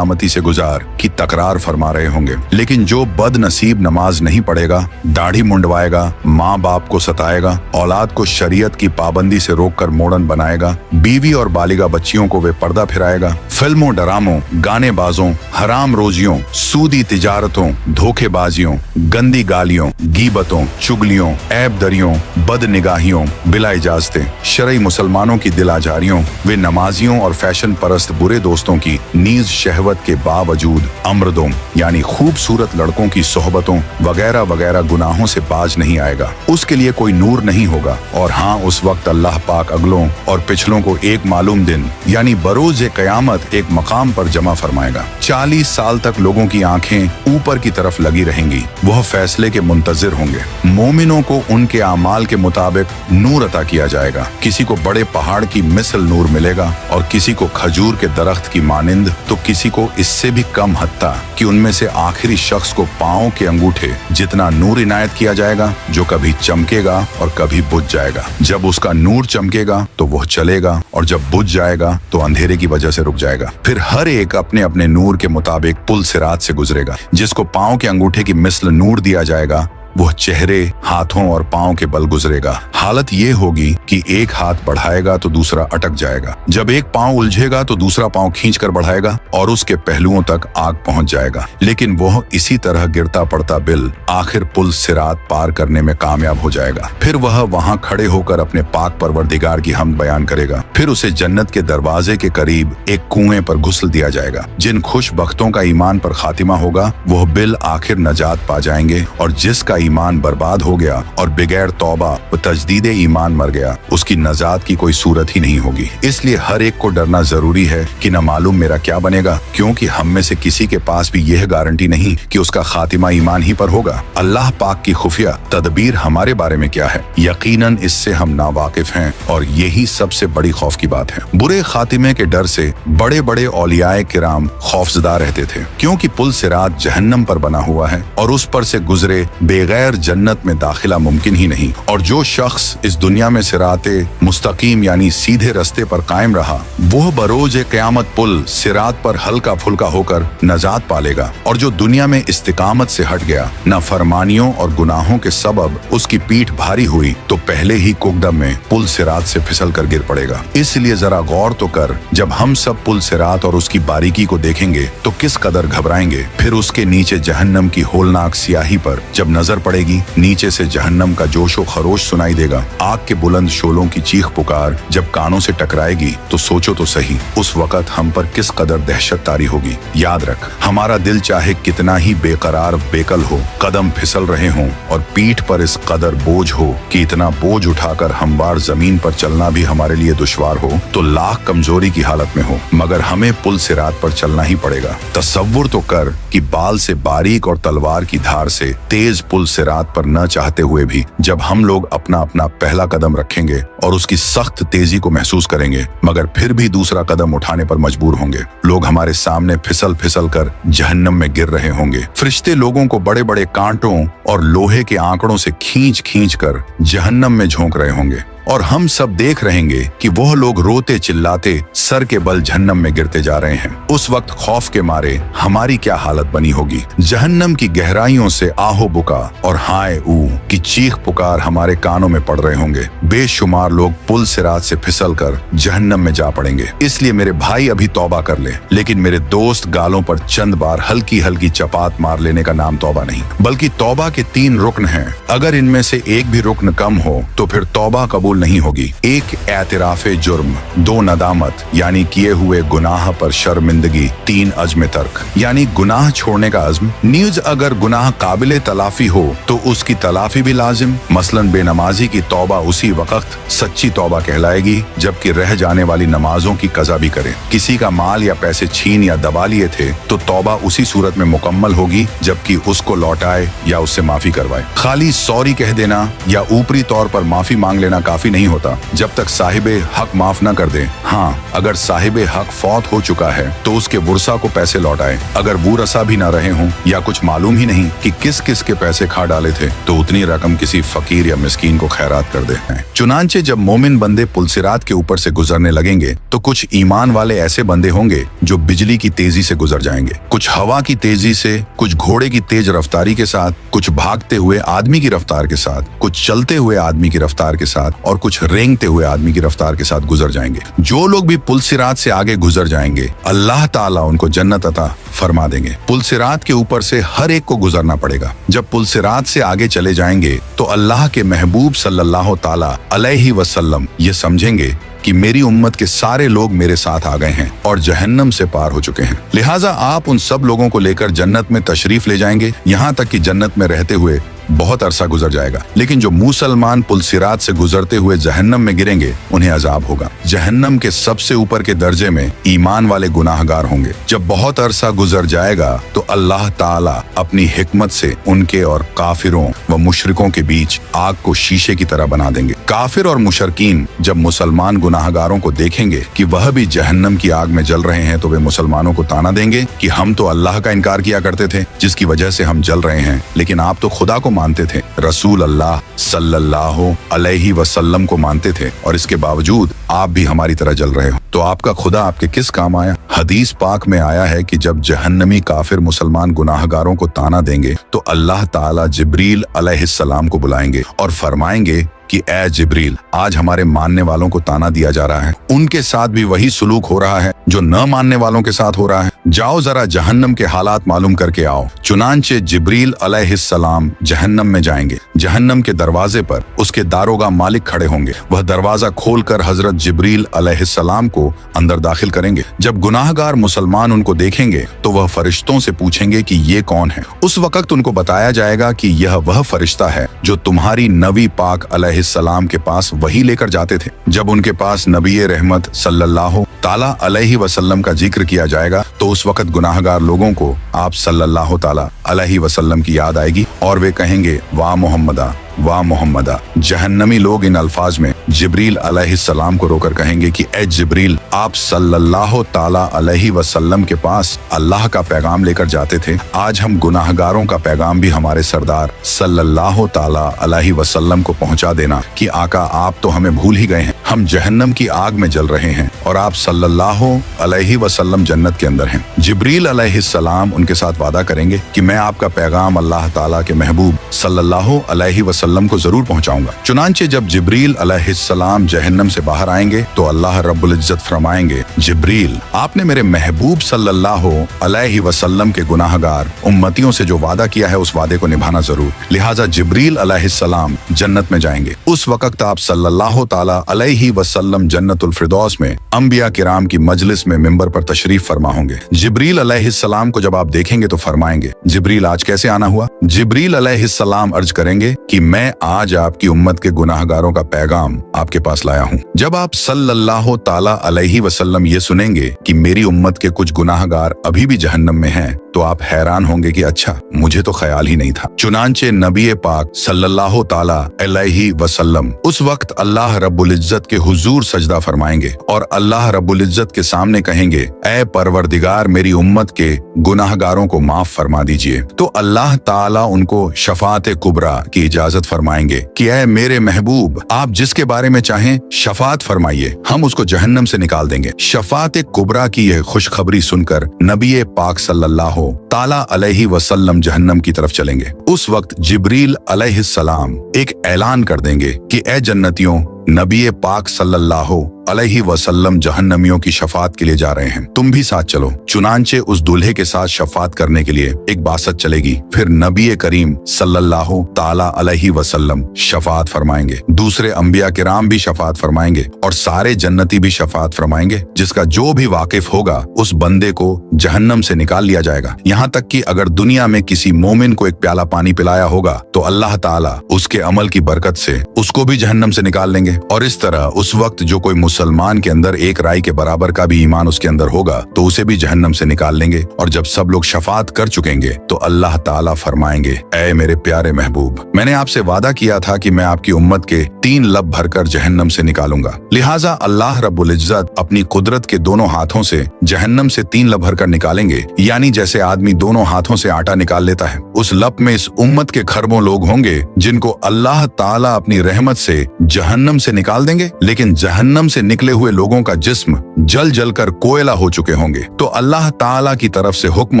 से गुजार की तकरार फरमा रहे होंगे। लेकिन जो बदनसीब नमाज नहीं पढ़ेगा, दाढ़ी मुंडवाएगा, माँ बाप को सताएगा, औलाद को शरीयत की पाबंदी से रोककर मोड़न बनाएगा, बीवी और बालिगा बच्चियों को वे पर्दा फिराएगा, फिल्मों डरामों गाने बाजों हराम रोजियों सूदी तिजारतों धोखेबाजियों गंदी गालियों गीबतों चुगलियों ऐब दरियों बदनिगाहियों बिला इजाजतें शरई मुसलमानों की दिल आजारियों वे नमाजियों और फैशन परस्त बुरे दोस्तों की नीज शहवत के बावजूद अमृदों यानी खूबसूरत लड़कों की सोहबतों वगैरह वगैरह गुनाहों से बाज नहीं आएगा। उसके लिए कोई नूर नहीं होगा। और हाँ, उस वक्त अल्लाह पाक अगलों और पिछलों को एक मालूम दिन यानी बरोज क़यामत एक मकाम पर जमा फरमाएगा। 40 साल तक लोगों की आंखें ऊपर की तरफ लगी रहेंगी। वह फैसले के मुंतजिर होंगे। मोमिनों को उनके आमाल के मुताबिक नूर अता किया जाएगा। किसी को बड़े पहाड़ की मिसल नूर मिलेगा और किसी को खजूर के दरख्त की मानिंद, तो किसी को इससे भी कम, हत्ता कि उनमें से आखिरी शख्स को पांव के अंगूठे जितना नूर इनायत किया जाएगा, जो कभी चमकेगा और कभी बुझ जाएगा। जब उसका नूर चमकेगा तो वह चलेगा और जब बुझ जाएगा तो अंधेरे की वजह से रुक जाएगा। फिर हर एक अपने अपने नूर के मुताबिक पुल सिरात से गुजरेगा। जिसको पांव के अंगूठे की मिसल नूर दिया जाएगा वह चेहरे, हाथों और पांव के बल गुजरेगा। हालत ये होगी कि एक हाथ बढ़ाएगा तो दूसरा अटक जाएगा। जब एक पांव उलझेगा तो दूसरा पांव खींचकर बढ़ाएगा और उसके पहलुओं तक आग पहुंच जाएगा। लेकिन वह इसी तरह गिरता पड़ता बिल आखिर पुल सिरात पार करने में कामयाब हो जाएगा। फिर वह वहां खड़े होकर अपने पाक परवरदिगार की हमद बयान करेगा। फिर उसे जन्नत के दरवाजे के करीब एक कुएं पर घुसल दिया जाएगा। जिन खुशबख्तों का ईमान पर खातिमा होगा वह बिल आखिर नजात पा जाएंगे, और जिसका ईमान बर्बाद हो गया और बगैर तौबा व तजदीद ईमान मर गया, उसकी नजात की कोई सूरत ही नहीं होगी। इसलिए हर एक को डरना जरूरी है कि न मालूम मेरा क्या बनेगा, क्योंकि हम में से किसी के पास भी यह गारंटी नहीं कि उसका खातिमा ईमान ही पर होगा। अल्लाह पाक की खुफिया तदबीर हमारे बारे में क्या है, यकीनन इससे हम नावाकिफ हैं, और यही सबसे बड़ी खौफ की बात है। बुरे खातिमे के डर से बड़े बड़े औलियाए किराम खौफजदा रहते थे, क्योंकि पुल सिरात जहन्नम पर बना हुआ है और उस पर से गुजरे बगैर जन्नत में दाखिला मुमकिन ही नहीं। और जो शख्स इस दुनिया में सिराते मुस्तकीम यानी सीधे रस्ते पर कायम रहा, वह बरोज क़यामत पुल सिरात पर हल्का फुल्का होकर नजात पालेगा। और जो दुनिया में इस्तिकामत से हट गया, नाफरमानियों और गुनाहों के सबब उसकी पीठ भारी हुई, तो पहले ही कुकदम में पुल सिरात से फिसल कर गिर पड़ेगा। इसलिए जरा गौर तो कर, जब हम सब पुल सिरात और उसकी बारीकी को देखेंगे तो किस कदर घबराएंगे। फिर उसके नीचे जहन्नम की होलनाक स्याही पर जब नजर पड़ेगी, नीचे से जहन्नम का जोशो खरोश सुनाई देगा। आग के बुलंद शोलों की चीख पुकार जब कानों से टकराएगी, तो सोचो तो सही उस वक्त हम पर किस कदर दहशत तारी होगी। याद रख, हमारा दिल चाहे कितना ही बेकरार बेकल हो, कदम फिसल रहे हों और पीठ पर इस कदर बोझ हो कि इतना बोझ उठाकर हमवार जमीन पर चलना भी हमारे लिए दुश्वार हो, तो लाख कमजोरी की हालत में हो, मगर हमें पुल सिरात पर चलना ही पड़ेगा। तसव्वुर तो कर कि बाल से बारीक और तलवार की धार से तेज पुल सिरात पर न चाहते हुए भी जब हम लोग अपना अपना पहला कदम रखेंगे और उसकी सख्त तेजी को महसूस करेंगे, मगर फिर भी दूसरा कदम उठाने पर मजबूर होंगे। लोग हमारे सामने फिसल फिसल कर जहन्नम में गिर रहे होंगे। फरिश्ते लोगों को बड़े बड़े कांटों और लोहे के आंकड़ों से खींच खींच कर जहन्नम में झोंक रहे होंगे, और हम सब देख रहेंगे कि वह लोग रोते चिल्लाते सर के बल जहन्नम में गिरते जा रहे हैं। उस वक्त खौफ के मारे हमारी क्या हालत बनी होगी। जहन्नम की गहराइयों से आहो बुका और हाय ऊ की चीख पुकार हमारे कानों में पड़ रहे होंगे। बेशुमार लोग पुल सिरात से फिसल कर जहन्नम में जा पड़ेंगे। इसलिए मेरे भाई अभी तौबा कर ले, लेकिन मेरे दोस्त गालों पर चंद बार हल्की हल्की चपात मार लेने का नाम तौबा नहीं, बल्कि तौबा के 3 रुकन हैं। अगर इनमें से एक भी रुकन कम हो तो फिर तौबा कबूल कबूल नहीं होगी। एक एतराफ़े जुर्म, 2 नदामत यानी किए हुए गुनाह पर शर्मिंदगी, 3 अज़्म तर्क यानी गुनाह छोड़ने का अज़्म। न्यूज अगर गुनाह काबिल तलाफी हो तो उसकी तलाफी भी लाजिम। मसलन बेनमाजी की तौबा उसी वक्त सच्ची तौबा कहलाएगी जबकि रह जाने वाली नमाजों की कज़ा भी करे। किसी का माल या पैसे छीन या दबा लिए थे तो तौबा उसी सूरत में मुकम्मल होगी जबकि उसको लौटाए या उससे माफी करवाए। खाली सॉरी कह देना या ऊपरी तौर पर माफी मांग लेना काफी नहीं होता जब तक साहिबे हक माफ न कर दे। हाँ, अगर साहिबे हक फौत हो चुका है तो उसके वुरसा को पैसे लौटाए। अगर वुरसा भी न रहे हों या कुछ मालूम ही नहीं कि किस किस के पैसे खा डाले थे तो उतनी रकम किसी फकीर या मिस्कीन को खैरात कर दे। चुनांचे जब मोमिन बंदे पुलसिरात के ऊपर से गुजरने लगेंगे तो कुछ ईमान वाले ऐसे बंदे होंगे जो बिजली की तेजी से गुजर जाएंगे, कुछ हवा की तेजी से, कुछ घोड़े की तेज रफ्तारी के साथ, कुछ भागते हुए आदमी की रफ्तार के साथ, कुछ चलते हुए आदमी की रफ्तार के साथ और कुछ रेंगते हुए आदमी की रफ्तार के साथ गुजर जाएंगे। जो लोग भी पुलसिरात से आगे गुजर जाएंगे अल्लाह ताला उनको जन्नत अता फरमा देंगे। पुलसिरात के ऊपर से हर एक को गुजरना पड़ेगा। जब पुलसिरात से आगे चले जाएंगे तो अल्लाह के महबूब सल्लल्लाहु ताला अलैहि वसल्लम ये समझेंगे कि मेरी उम्मत के सारे लोग मेरे साथ आ गए हैं और जहन्नम से पार हो चुके हैं। लिहाजा आप उन सब लोगों को लेकर जन्नत में तशरीफ ले जाएंगे, यहाँ तक कि जन्नत में रहते हुए बहुत अरसा गुजर जाएगा। लेकिन जो मुसलमान पुलसिरात से गुजरते हुए जहन्नम में गिरेंगे उन्हें अजाब होगा। जहन्नम के सबसे ऊपर के दर्जे में ईमान वाले गुनाहगार होंगे। जब बहुत अरसा गुजर जाएगा तो अल्लाह ताला अपनी हिकमत से उनके और काफिरों व मुशरिकों के बीच आग को शीशे की तरह बना देंगे। काफिर और मुशरकीन जब मुसलमान गुनाहगारों को देखेंगे कि वह भी जहन्नम की आग में जल रहे हैं तो वे मुसलमानों को ताना देंगे कि हम तो अल्लाह का इनकार किया करते थे जिसकी वजह से हम जल रहे हैं, लेकिन आप तो खुदा को मानते थे, रसूल अल्लाह सल्लल्लाहु अलैहि वसल्लम को मानते थे और इसके बावजूद आप भी हमारी तरह जल रहे हो, तो आपका खुदा आपके किस काम आया। हदीस पाक में आया है कि जब जहन्नमी काफिर मुसलमान गुनाहगारों को ताना देंगे तो अल्लाह ताला जिब्रील अलैहिस्सलाम को बुलाएंगे और फरमाएंगे कि ए जिब्रील, आज हमारे मानने वालों को ताना दिया जा रहा है, उनके साथ भी वही सुलूक हो रहा है जो न मानने वालों के साथ हो रहा है। जाओ जरा जहन्नम के हालात मालूम करके आओ। चुनांचे जिब्रील अलैहिस्सलाम जहन्नम में जाएंगे। जहन्नम के दरवाजे पर उसके दारोगा मालिक खड़े होंगे। वह दरवाजा खोलकर हजरत जिब्रील अलैहिस्सलाम को अंदर दाखिल करेंगे। जब गुनाहगार मुसलमान उनको देखेंगे तो वह फरिश्तों से पूछेंगे कि ये कौन है। उस वक्त उनको बताया जाएगा कि यह वह फरिश्ता है जो तुम्हारी नबी पाक अलैहिस्सलाम के पास वही लेकर जाते थे। जब उनके पास नबी रहमत सल्लल्लाहु ताला अलैहि वसल्लम का जिक्र किया जाएगा तो उस वक्त गुनाहगार लोगों को आप सल्लल्लाहु ताला अलैहि वसल्लम की याद आएगी और वे कहेंगे वाह मोहम्मदा, वाह मोहम्मदा। जहन्नमी लोग इन अल्फाज में जिब्रील अलैहिस्सलाम को रोकर कहेंगे कि ए जिब्रील, आप सल्लल्लाहु ताला अलैहि वसल्लम के पास अल्लाह का पैगाम लेकर जाते थे, आज हम गुनाहगारों का पैगाम भी हमारे सरदार सल्लल्लाहु ताला अलैहि वसल्लम को पहुंचा देना कि आका आप तो हमें भूल ही गए हैं, हम जहन्नम की आग में जल रहे हैं और आप सल्लल्लाहु अलैहि वसल्लम जन्नत के अंदर हैं। जिब्रील अलैहिस्सलाम उनके साथ वादा करेंगे कि मैं आपका पैगाम अल्लाह ताला के महबूब सल्लल्लाहु अलैहि वसल्लम को जरूर पहुंचाऊंगा। चुनांचे जब जिब्रील अलैहिस्सलाम जहन्नम से बाहर आएंगे तो अल्लाह रब्बुल इज्जत फरमाएंगे, जिब्रील, आपने मेरे महबूब सल्लल्लाहु अलैहि वसल्लम के गुनाहगार उम्मतियों से जो वादा किया है उस वादे को निभाना जरूर। लिहाजा जिब्रील अलैहिस्सलाम जन्नत में जाएंगे। उस वक्त आप सल्लल्लाहु ताला अलैहि वसल्लम जन्नतुल फिरदौस में अंबिया किराम की मजलिस में मिंबर पर तशरीफ फरमा होंगे। जिब्रील अलैहिस्सलाम को जब आप देखेंगे तो फरमाएंगे, जिब्रील आज कैसे आना हुआ। जिब्रील अलैहिस्सलाम अर्ज करेंगे कि मैं आज आपकी उम्मत के गुनाहगारों का पैगाम आपके पास लाया हूँ। जब आप सल्लल्लाहु ताला अलैहि वसल्लम ये सुनेंगे कि मेरी उम्मत के कुछ गुनाहगार अभी भी जहन्नम में हैं तो आप हैरान होंगे कि अच्छा, मुझे तो ख्याल ही नहीं था। चुनांचे नबी पाक सल्लल्लाहु ताला अलैहि वसल्लम उस वक्त अल्लाह रब्बुल इज्जत के हुजूर सजदा फरमाएंगे और अल्लाह रब्बुल इज्जत के सामने कहेंगे, ऐ परवरदिगार, मेरी उम्मत के गुनाहगारों को माफ फरमा दीजिए। तो अल्लाह ताला उनको शफात कुबरा की इजाजत फरमाएंगे कि ऐ मेरे महबूब, आप जिसके बारे में चाहें शफात फरमाइए, हम उसको जहन्नम से निकाल देंगे। शफात कुबरा की यह खुशखबरी सुनकर नबी पाक सल्लल्लाहु ताला अलैहि वसल्लम जहन्नम की तरफ चलेंगे। उस वक्त जिब्रील अलैहिस्सलाम एक ऐलान कर देंगे कि ए जन्नतियों, नबी पाक सल्लल्लाहु अलैहि वसल्लम जहन्नमियों की शफात के लिए जा रहे हैं, तुम भी साथ चलो। चुनांचे उस दूल्हे के साथ शफात करने के लिए एक बासत चलेगी। फिर नबी करीम सल्लल्लाहु ताला अलैहि वसल्लम शफात फरमाएंगे, दूसरे अंबिया किराम भी शफात फरमाएंगे और सारे जन्नती भी शफात फरमाएंगे। जिसका जो भी वाकिफ होगा उस बंदे को जहन्नम से निकाल लिया जाएगा। यहाँ तक कि अगर दुनिया में किसी मोमिन को एक प्याला पानी पिलाया होगा तो अल्लाह ताला उसके अमल की बरकत से उसको भी जहन्नम से निकाल लेंगे। और इस तरह उस वक्त जो कोई मुसलमान के अंदर एक राई के बराबर का भी ईमान उसके अंदर होगा तो उसे भी जहन्नम से निकाल लेंगे। और जब सब लोग शफात कर चुकेंगे तो अल्लाह ताला फरमाएंगे, ऐ मेरे प्यारे महबूब, मैंने आपसे वादा किया था कि मैं आपकी उम्मत के 3 लब भरकर जहन्नम से निकालूंगा। लिहाजा अल्लाह रब्बुल इज्जत अपनी कुदरत के दोनों हाथों से जहन्नम से 3 लब भरकर निकालेंगे। यानी जैसे आदमी दोनों हाथों से आटा निकाल लेता है, उस लब में इस उम्मत के खरबों लोग होंगे जिनको अल्लाह ताला अपनी रहमत से जहन्नम से निकाल देंगे। लेकिन जहन्नम से निकले हुए लोगों का जिस्म जल जल कर कोयला हो चुके होंगे। तो अल्लाह ताला की तरफ से हुक्म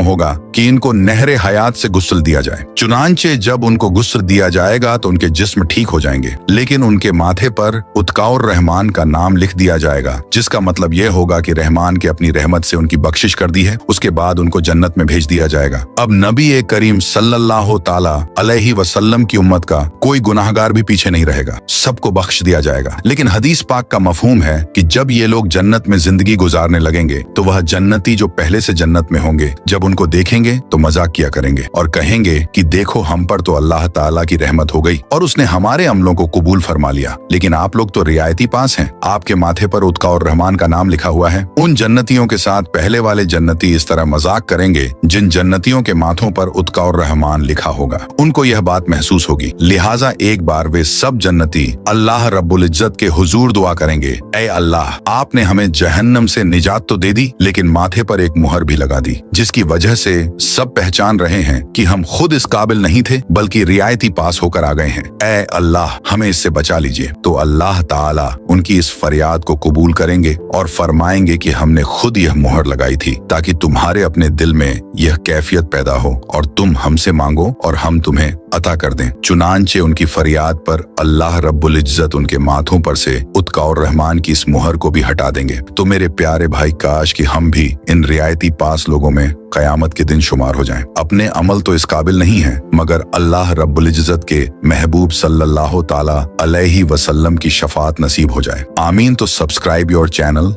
होगा कि इनको नहरे हयात से गुस्ल दिया जाए। चुनांचे जब उनको गुस्ल दिया जाएगा तो उनके जिस्म ठीक हो जाएंगे, लेकिन उनके माथे पर उत्काउर रहमान का नाम लिख दिया जाएगा, जिसका मतलब यह होगा कि रहमान के अपनी रहमत से उनकी बख्शिश कर दी है। उसके बाद उनको जन्नत में भेज दिया जाएगा। अब नबी करीम सल्लल्लाहु ताला अलैहि वसल्लम की उम्मत का कोई गुनाहगार भी पीछे नहीं रहेगा, सबको बख्श दिया जाएगा। लेकिन हदीस पाक का मफहूम है कि जब ये लोग जन्नत में जिंदगी गुजारने लगेंगे तो वह जन्नती जो पहले से जन्नत में होंगे जब उनको देखेंगे तो मजाक किया करेंगे और कहेंगे कि देखो हम पर तो अल्लाह ताला की रहमत हो गई और उसने हमारे अमलों को कबूल फरमा लिया, लेकिन आप लोग तो रियायती पास हैं, आपके माथे पर उत्काउर रहमान का नाम लिखा हुआ है। उन जन्नतियों के साथ पहले वाले जन्नती इस तरह मजाक करेंगे जिन जन्नतियों के माथों पर उत्काउर रहमान लिखा होगा। उनको यह बात महसूस होगी। लिहाजा एक बार वे सब जन्नती अल्लाह रब्बुल इज्जत के हुजूर दुआ करेंगे, ऐ अल्लाह, आपने हमें जहन्नम से निजात तो दे दी, लेकिन माथे पर एक मुहर भी लगा दी, जिसकी वजह से सब पहचान रहे हैं कि हम खुद इस काबिल नहीं थे बल्कि रियायती पास होकर आ गए हैं। ऐ अल्लाह, हमें इससे बचा लीजिए। तो अल्लाह ताला उनकी इस फरियाद को कबूल करेंगे और फरमाएंगे कि हमने खुद यह मुहर लगाई थी ताकि तुम्हारे अपने दिल में यह कैफियत पैदा हो और तुम हमसे मांगो और हम तुम्हें अता कर दें। चुनांचे उनकी फरियाद पर अल्लाह रब्बुल इज्जत उनके माथों पर से उत्काउर रहमान की इस मुहर को भी हटा देंगे। तो मेरे प्यारे भाई, काश कि हम भी इन रियायती पास लोगों में कयामत के दिन शुमार हो जाएं। अपने अमल तो इस काबिल नहीं है, मगर अल्लाह रब्बुल इज्जत के महबूब सल्लल्लाहु ताला अलैहि वसल्लम की शफात नसीब हो जाए। आमीन। तो सब्सक्राइब योर चैनल